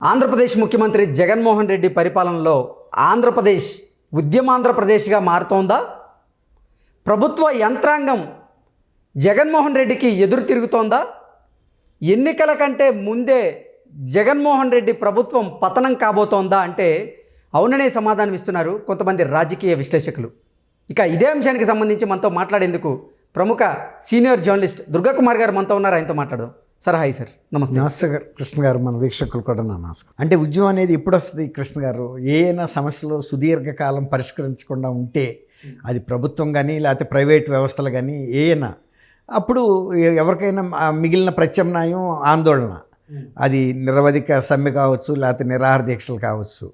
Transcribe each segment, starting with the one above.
ఆంధ్రప్రదేశ్ ముఖ్యమంత్రి జగన్మోహన్ రెడ్డి పరిపాలనలో ఆంధ్రప్రదేశ్ ఉద్యమాంధ్రప్రదేశ్గా మారుతోందా? ప్రభుత్వ యంత్రాంగం జగన్మోహన్ రెడ్డికి ఎదురు తిరుగుతోందా? ఎన్నికల కంటే ముందే జగన్మోహన్ రెడ్డి ప్రభుత్వం పతనం కాబోతోందా అంటే అవుననే సమాధానం ఇస్తున్నారు కొంతమంది రాజకీయ విశ్లేషకులు. ఇక ఇదే అంశానికి సంబంధించి మనతో మాట్లాడేందుకు ప్రముఖ సీనియర్ జర్నలిస్ట్ దుర్గాకుమార్ గారు మనతో ఉన్నారు. ఆయనతో మాట్లాడదాం. Sir hi sir. నమస్తే. నమస్తే కృష్ణ గారు, మన వీక్షకులు కూడా నా నమస్కారం. అంటే ఉద్యమం అనేది ఎప్పుడు వస్తుంది కృష్ణ గారు? ఏదైనా సమస్యలు సుదీర్ఘకాలం పరిష్కరించకుండా ఉంటే అది ప్రభుత్వం కానీ లేకపోతే ప్రైవేట్ వ్యవస్థలు కానీ ఏమైనా అప్పుడు ఎవరికైనా మిగిలిన ప్రత్యామ్నాయం ఆందోళన. అది నిరవధిక సమ్మె కావచ్చు, లేకపోతే నిరాహార దీక్షలు కావచ్చు.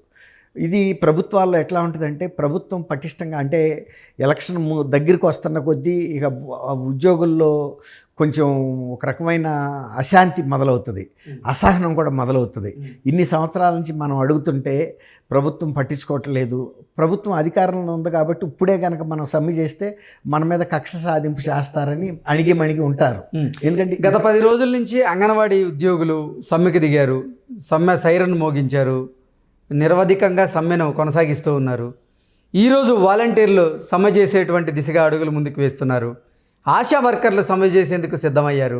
ఇది ప్రభుత్వాల్లో ఎట్లా ఉంటుందంటే, ప్రభుత్వం పటిష్టంగా అంటే ఎలక్షన్ దగ్గరికి వస్తున్న కొద్దీ ఇక ఉద్యోగుల్లో కొంచెం ఒక రకమైన అశాంతి మొదలవుతుంది, అసహనం కూడా మొదలవుతుంది. ఇన్ని సంవత్సరాల నుంచి మనం అడుగుతుంటే ప్రభుత్వం పట్టించుకోవట్లేదు. ప్రభుత్వం అధికారంలో ఉంది కాబట్టి ఇప్పుడే కనుక మనం సమ్మె చేస్తే మన మీద కక్ష సాధింపు చేస్తారని అణిగి ఉంటారు. ఎందుకంటే గత 10 రోజుల నుంచి అంగన్వాడీ ఉద్యోగులు సమ్మెకి దిగారు, సమ్మె సైరన్ మోగించారు, నిరవధికంగా సమ్మెను కొనసాగిస్తూ ఉన్నారు. ఈరోజు వాలంటీర్లు సమ్మె చేసేటువంటి దిశగా అడుగులు ముందుకు వేస్తున్నారు. ఆశా వర్కర్లు సమ్మె చేసేందుకు సిద్ధమయ్యారు.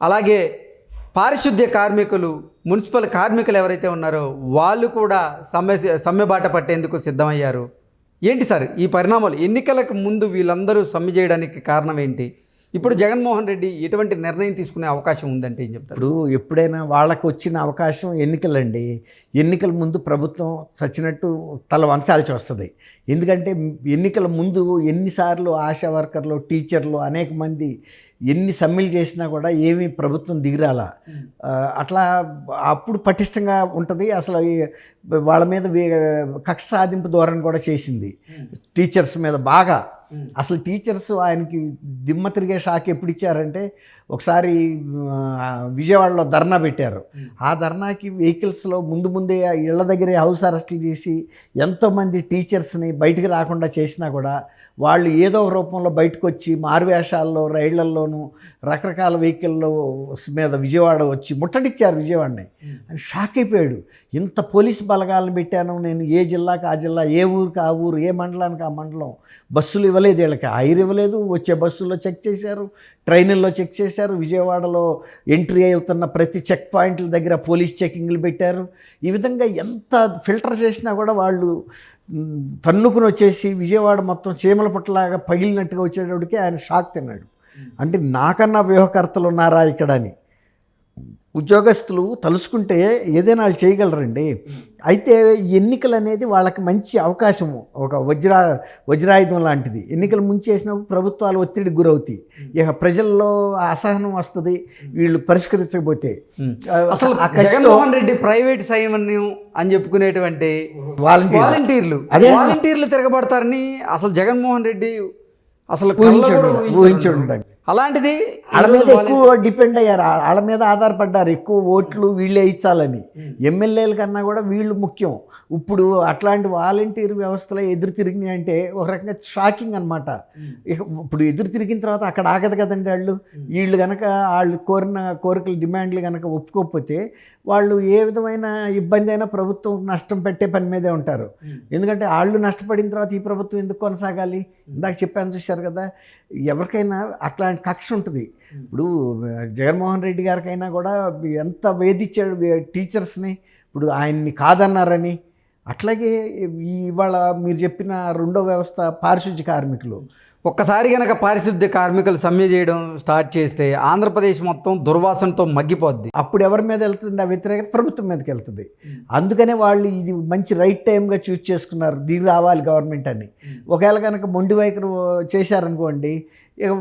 అలాగే పారిశుద్ధ్య కార్మికులు, మున్సిపల్ కార్మికులు ఎవరైతే ఉన్నారో వాళ్ళు కూడా సమ్మె బాట పట్టేందుకు సిద్ధమయ్యారు. ఏంటి సార్ ఈ పరిణామాలు? ఎన్నికలకు ముందు వీళ్ళందరూ సమ్మె చేయడానికి కారణం ఏంటి? ఇప్పుడు జగన్మోహన్ రెడ్డి ఎటువంటి నిర్ణయం తీసుకునే అవకాశం ఉందంటే ఏం చెప్తారు? ఇప్పుడు ఎప్పుడైనా వాళ్ళకు వచ్చిన అవకాశం ఎన్నికలండి. ఎన్నికల ముందు ప్రభుత్వం చచ్చినట్టు తల వంచాల్సి వస్తుంది. ఎందుకంటే ఎన్నికల ముందు ఎన్నిసార్లు ఆశా వర్కర్లు, టీచర్లు అనేక మంది ఎన్ని సమ్మెలు చేసినా కూడా ఏమీ ప్రభుత్వం దిగిరాల. అట్లా అప్పుడు పటిష్టంగా ఉంటుంది. అసలు వాళ్ళ మీద కక్ష సాధింపు ధోరణి కూడా చేసింది టీచర్స్ మీద బాగా. అసలు టీచర్స్ ఆయనకి దిమ్మ తిరిగే షాక్ ఎప్పుడు ఇచ్చారంటే, ఒకసారి విజయవాడలో ధర్నా పెట్టారు. ఆ ధర్నాకి వెహికల్స్లో ముందే ఇళ్ల దగ్గరే హౌస్ అరెస్టులు చేసి ఎంతోమంది టీచర్స్ని బయటికి రాకుండా చేసినా కూడా వాళ్ళు ఏదో రూపంలో బయటకు వచ్చి మారువేషాల్లో, రైళ్లల్లోనూ రకరకాల వెహికల్లో మీద విజయవాడ వచ్చి ముట్టడిచ్చారు విజయవాడని. అని షాక్ అయిపోయాడు. ఇంత పోలీసు బలగాలను పెట్టాను నేను, ఏ జిల్లాకి ఆ జిల్లా, ఏ ఊరికి ఆ ఊరు, ఏ మండలానికి ఆ మండలం. బస్సులు ఇవ్వలేదు వీళ్ళకి, ఐర్ ఇవ్వలేదు. వచ్చే బస్సుల్లో చెక్ చేశారు, ట్రైన్ల్లో చెక్ చేశారు. విజయవాడలో ఎంట్రీ అవుతున్న ప్రతి చెక్ పాయింట్ల దగ్గర పోలీస్ చెకింగ్లు పెట్టారు. ఈ విధంగా ఎంత ఫిల్టర్ చేసినా కూడా వాళ్ళు తన్నుకుని వచ్చేసి విజయవాడ మొత్తం చీమల పుట్టలాగా పగిలినట్టుగా వచ్చేటప్పటికి ఆయన షాక్ తిన్నాడు. అంటే నాకన్నా వ్యూహకర్తలు ఉన్నారా ఇక్కడ అని. ఉద్యోగస్తులు తలుసుకుంటే ఏదైనా వాళ్ళు చేయగలరండి. అయితే ఎన్నికలు అనేది వాళ్ళకి మంచి అవకాశము, ఒక వజ్రాయుధం లాంటిది. ఎన్నికలు ముంచేసినప్పుడు ప్రభుత్వాలు ఒత్తిడికి గురవుతాయి. ఇక ప్రజల్లో అసహనం వస్తుంది వీళ్ళు పరిష్కరించకపోతే. అసలు జగన్మోహన్ రెడ్డి ప్రైవేట్ సైన్యం అని చెప్పుకునేటువంటి వాలంటీర్లు తిరగబడతారని అసలు జగన్మోహన్ రెడ్డి అసలు ఊహించుంటారు. అలాంటిది వాళ్ళ మీద ఎక్కువ డిపెండ్ అయ్యారు, వాళ్ళ మీద ఆధారపడ్డారు. ఎక్కువ ఓట్లు వీళ్ళే ఇచ్చాలని. ఎమ్మెల్యేల కన్నా కూడా వీళ్ళు ముఖ్యం. ఇప్పుడు అట్లాంటి వాలంటీర్ వ్యవస్థలో ఎదురు తిరిగినాయి అంటే ఒక రకంగా షాకింగ్ అనమాట. ఇప్పుడు ఎదురు తిరిగిన తర్వాత అక్కడ ఆగదు కదండి. వీళ్ళు కనుక వాళ్ళు కోరిన కోరికలు, డిమాండ్లు కనుక ఒప్పుకోకపోతే వాళ్ళు ఏ విధమైన ఇబ్బంది అయినా ప్రభుత్వం నష్టం పెట్టే పని మీదే ఉంటారు. ఎందుకంటే వాళ్ళు నష్టపడిన తర్వాత ఈ ప్రభుత్వం ఎందుకు కొనసాగాలి? ఇందాక చెప్పాను, చూశారు కదా. ఎవరికైనా అట్లాంటి కక్ష ఉంటుంది. ఇప్పుడు జగన్మోహన్ రెడ్డి గారికైనా కూడా ఎంత వేధించాడు టీచర్స్ని. ఇప్పుడు ఆయన్ని కాదన్నారని. అట్లాగే ఇవాళ మీరు చెప్పిన రెండో వ్యవస్థ పారిశుద్ధ్య కార్మికులు. ఒక్కసారి కనుక పారిశుద్ధ్య కార్మికులు సమ్మె చేయడం స్టార్ట్ చేస్తే ఆంధ్రప్రదేశ్ మొత్తం దుర్వాసనతో మగ్గిపోద్ది. అప్పుడు ఎవరి మీద వెళ్తుంది? ఆ వ్యతిరేకత ప్రభుత్వం మీదకి వెళ్తుంది. అందుకనే వాళ్ళు ఇది మంచి రైట్ టైంగా చూస్ చేసుకున్నారు, దిగి రావాలి గవర్నమెంట్ అని. ఒకవేళ కనుక మొండి వైఖరి చేశారనుకోండి, ఇక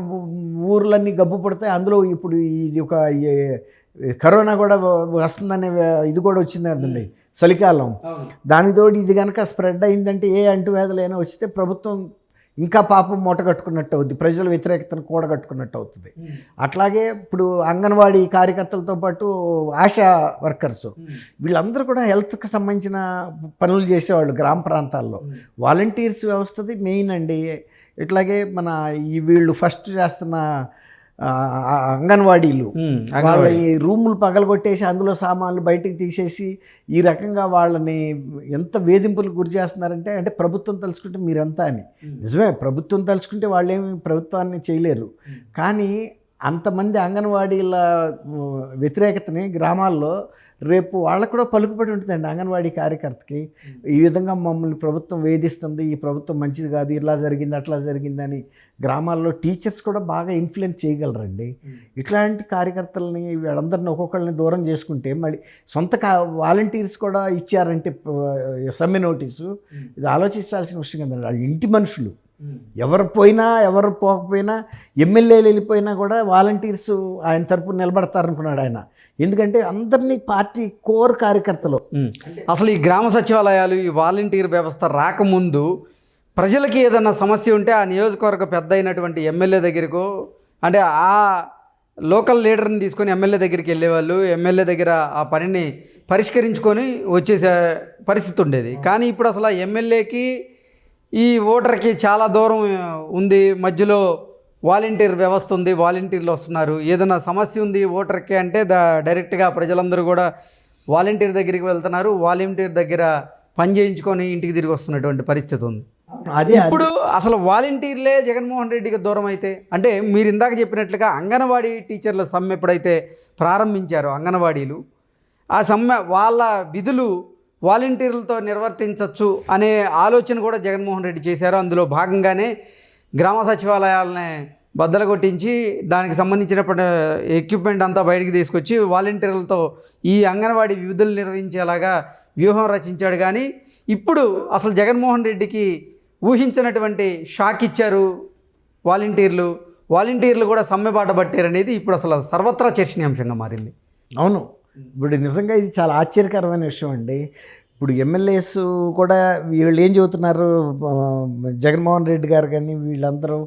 ఊర్లన్నీ గబ్బు పడతాయి. అందులో ఇప్పుడు ఇది ఒక కరోనా కూడా వస్తుందనే ఇది కూడా వచ్చింది కదండి, చలికాలం. దానితోటి ఇది కనుక స్ప్రెడ్ అయిందంటే ఏ అంటువ్యాధులైనా వస్తే ప్రభుత్వం ఇంకా పాపం మూట కట్టుకున్నట్టు అవుద్ది, ప్రజల వ్యతిరేకతను కూడగట్టుకున్నట్టు అవుతుంది. అట్లాగే ఇప్పుడు అంగన్వాడీ కార్యకర్తలతో పాటు ఆశా వర్కర్స్ వీళ్ళందరూ కూడా హెల్త్కి సంబంధించిన పనులు చేసేవాళ్ళు గ్రామ ప్రాంతాల్లో. వాలంటీర్స్ వ్యవస్థది మెయిన్ అండి. ఇట్లాగే మన వీళ్ళు ఫస్ట్ చేస్తున్న అంగన్వాడీలు వాళ్ళ అంగన్వాడీ. ఈ రూములు పగలగొట్టేసి అందులో సామాన్లు బయటికి తీసేసి ఈ రకంగా వాళ్ళని ఎంత వేధింపులకు గురి చేస్తున్నారంటే, అంటే ప్రభుత్వం తలుచుకుంటే మీరంతా అని. నిజమే, ప్రభుత్వం తలుచుకుంటే వాళ్ళేమి ప్రభుత్వాన్ని చేయలేరు. కానీ అంతమంది అంగన్వాడీల వ్యతిరేకతని గ్రామాల్లో రేపు వాళ్ళకు కూడా పలుకుబడి ఉంటుందండి. అంగన్వాడీ కార్యకర్తకి ఈ విధంగా మమ్మల్ని ప్రభుత్వం వేధిస్తుంది, ఈ ప్రభుత్వం మంచిది కాదు, ఇలా జరిగింది అట్లా జరిగిందని గ్రామాల్లో టీచర్స్ కూడా బాగా ఇన్ఫ్లుయెన్స్ చేయగలరండి. ఇట్లాంటి కార్యకర్తలని వీళ్ళందరినీ ఒక్కొక్కరిని దూరం చేసుకుంటే మళ్ళీ సొంత వాలంటీర్స్ కూడా ఇచ్చారంటే సమ్మె నోటీసు, ఇది ఆలోచించాల్సిన విషయం కదండి. వాళ్ళు ఇంటి మనుషులు, ఎవరు పోయినా ఎవరు పోకపోయినా, ఎమ్మెల్యేలు వెళ్ళిపోయినా కూడా వాలంటీర్స్ ఆయన తరపున నిలబడతారనుకున్నాడు ఆయన. ఎందుకంటే అందరినీ పార్టీ కోర్ కార్యకర్తలు. అసలు ఈ గ్రామ సచివాలయాలు, ఈ వాలంటీర్ వ్యవస్థ రాకముందు ప్రజలకి ఏదైనా సమస్య ఉంటే ఆ నియోజకవర్గ పెద్ద అయినటువంటి ఎమ్మెల్యే దగ్గరకో, అంటే ఆ లోకల్ లీడర్ని తీసుకొని ఎమ్మెల్యే దగ్గరికి వెళ్ళేవాళ్ళు. ఎమ్మెల్యే దగ్గర ఆ పనిని పరిష్కరించుకొని వచ్చేసే పరిస్థితి ఉండేది. కానీ ఇప్పుడు అసలు ఆ ఎమ్మెల్యేకి ఈ ఓటర్కి చాలా దూరం ఉంది, మధ్యలో వాలంటీర్ వ్యవస్థ ఉంది, వాలంటీర్లు వస్తున్నారు. ఏదైనా సమస్య ఉంది ఓటర్కి అంటే డైరెక్ట్గా ప్రజలందరూ కూడా వాలంటీర్ దగ్గరికి వెళ్తున్నారు, వాలంటీర్ దగ్గర పని చేయించుకొని ఇంటికి తిరిగి వస్తున్నటువంటి పరిస్థితి ఉంది. అదే ఇప్పుడు అసలు వాలంటీర్లే జగన్మోహన్ రెడ్డికి దూరం అయితే, అంటే మీరు ఇందాక చెప్పినట్లుగా అంగన్వాడీ టీచర్ల సమ్మె ఎప్పుడైతే ప్రారంభించారో అంగన్వాడీలు, ఆ సమ్మె వాళ్ళ విధులు వాలంటీర్లతో నిర్వర్తించవచ్చు అనే ఆలోచన కూడా జగన్మోహన్ రెడ్డి చేశారు. అందులో భాగంగానే గ్రామ సచివాలయాలని బద్దలు కొట్టించి దానికి సంబంధించినటువంటి ఎక్విప్మెంట్ అంతా బయటికి తీసుకొచ్చి వాలంటీర్లతో ఈ అంగన్వాడీ విధులు నిర్వహించేలాగా వ్యూహం రచించాడు. కానీ ఇప్పుడు అసలు జగన్మోహన్ రెడ్డికి ఊహించినటువంటి షాక్ ఇచ్చారు వాలంటీర్లు కూడా సమ్మె బాట పట్టారనేది ఇప్పుడు అసలు సర్వత్రా చర్చనీయాంశంగా మారింది. అవును, ఇప్పుడు నిజంగా ఇది చాలా ఆశ్చర్యకరమైన విషయం అండి. ఇప్పుడు ఎమ్మెల్యేస్ కూడా వీళ్ళు ఏం చెబుతున్నారు, జగన్మోహన్ రెడ్డి గారు కానీ వీళ్ళందరూ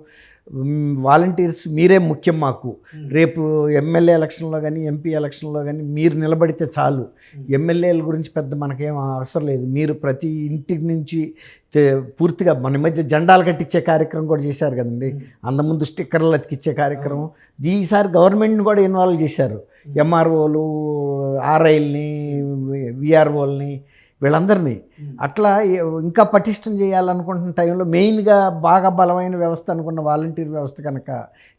వాలంటీర్స్ మీరే ముఖ్యం మాకు, రేపు ఎమ్మెల్యే ఎలక్షన్లో కానీ ఎంపీ ఎలక్షన్లో కానీ మీరు నిలబడితే చాలు, ఎమ్మెల్యేల గురించి పెద్ద మనకేం అవసరం లేదు, మీరు ప్రతి ఇంటి నుంచి పూర్తిగా మన మధ్య జెండాలు కట్టించే కార్యక్రమం కూడా చేశారు కదండి. అంతకుముందు స్టిక్కర్లు అతికిచ్చే కార్యక్రమం, ఈసారి గవర్నమెంట్ని కూడా ఇన్వాల్వ్ చేశారు. ఎంఆర్ఓలు, ఆర్ఐల్ని, విఆర్ఓల్ని, వీళ్ళందరినీ అట్లా ఇంకా పటిష్టం చేయాలనుకుంటున్న టైంలో మెయిన్గా బాగా బలమైన వ్యవస్థ అనుకున్న వాలంటీర్ వ్యవస్థ కనుక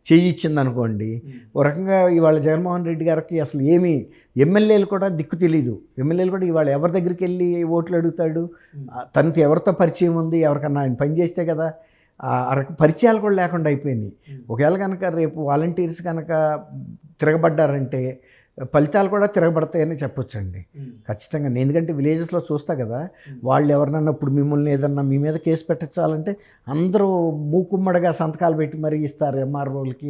చేయించింది అనుకోండి, ఓ రకంగా ఇవాళ జగన్మోహన్ రెడ్డి గారికి అసలు ఏమీ ఎమ్మెల్యేలు కూడా దిక్కు తెలీదు. ఎమ్మెల్యేలు కూడా ఇవాళ ఎవరి దగ్గరికి వెళ్ళి ఓట్లు అడుగుతాడు, తనకి ఎవరితో పరిచయం ఉంది, ఎవరికన్నా ఆయన పని చేస్తే కదా, పరిచయాలు కూడా లేకుండా అయిపోయినాయి. ఒకవేళ కనుక రేపు వాలంటీర్స్ కనుక తిరగబడ్డారంటే ఫలితాలు కూడా తిరగబడతాయని చెప్పొచ్చండి ఖచ్చితంగా. ఎందుకంటే విలేజెస్లో చూస్తా కదా, వాళ్ళు ఎవరినన్నా ఇప్పుడు మిమ్మల్ని ఏదన్నా మీ మీద కేసు పెట్టాలంటే అందరూ మూకుమ్మడిగా సంతకాలు పెట్టి మరీ ఇస్తారు ఎంఆర్ఓలకి,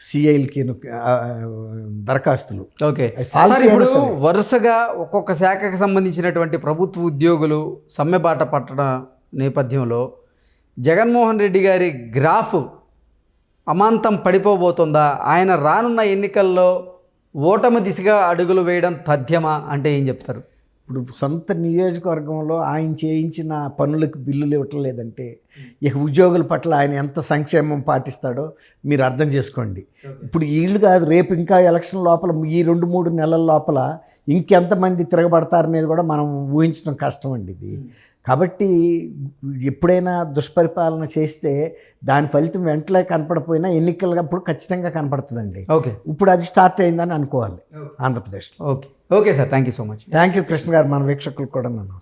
సిఐలకి దరఖాస్తులు. ఓకే సార్, ఇప్పుడు వరుసగా ఒక్కొక్క శాఖకు సంబంధించినటువంటి ప్రభుత్వ ఉద్యోగులు సమ్మె బాట పట్టడం నేపథ్యంలో జగన్మోహన్ రెడ్డి గారి గ్రాఫ్ అమాంతం పడిపోబోతుందా? ఆయన రానున్న ఎన్నికల్లో ఓటమి దిశగా అడుగులు వేయడం తథ్యమా అంటే ఏం చెప్తారు? ఇప్పుడు సొంత నియోజకవర్గంలో ఆయన చేయించిన పనులకు బిల్లులు ఇవ్వటం లేదంటే ఇక ఉద్యోగుల పట్ల ఆయన ఎంత సంక్షేమం పాటిస్తాడో మీరు అర్థం చేసుకోండి. ఇప్పుడు వీళ్ళు కాదు, రేపు ఇంకా ఎలక్షన్ లోపల ఈ 2-3 నెలల లోపల ఇంకెంతమంది తిరగబడతారనేది కూడా మనం ఊహించడం కష్టం అండి ఇది. కాబట్టి ఎప్పుడైనా దుష్పరిపాలన చేస్తే దాని ఫలితం వెంటనే కనపడపోయినా ఎన్నికలప్పుడు ఖచ్చితంగా కనపడుతుందండి. ఓకే, ఇప్పుడు అది స్టార్ట్ అయిందని అనుకోవాలి ఆంధ్రప్రదేశ్లో. Okay sir, thank you so much. Thank you Krishna గారు, మన వీక్షకులు కూడా నన్ను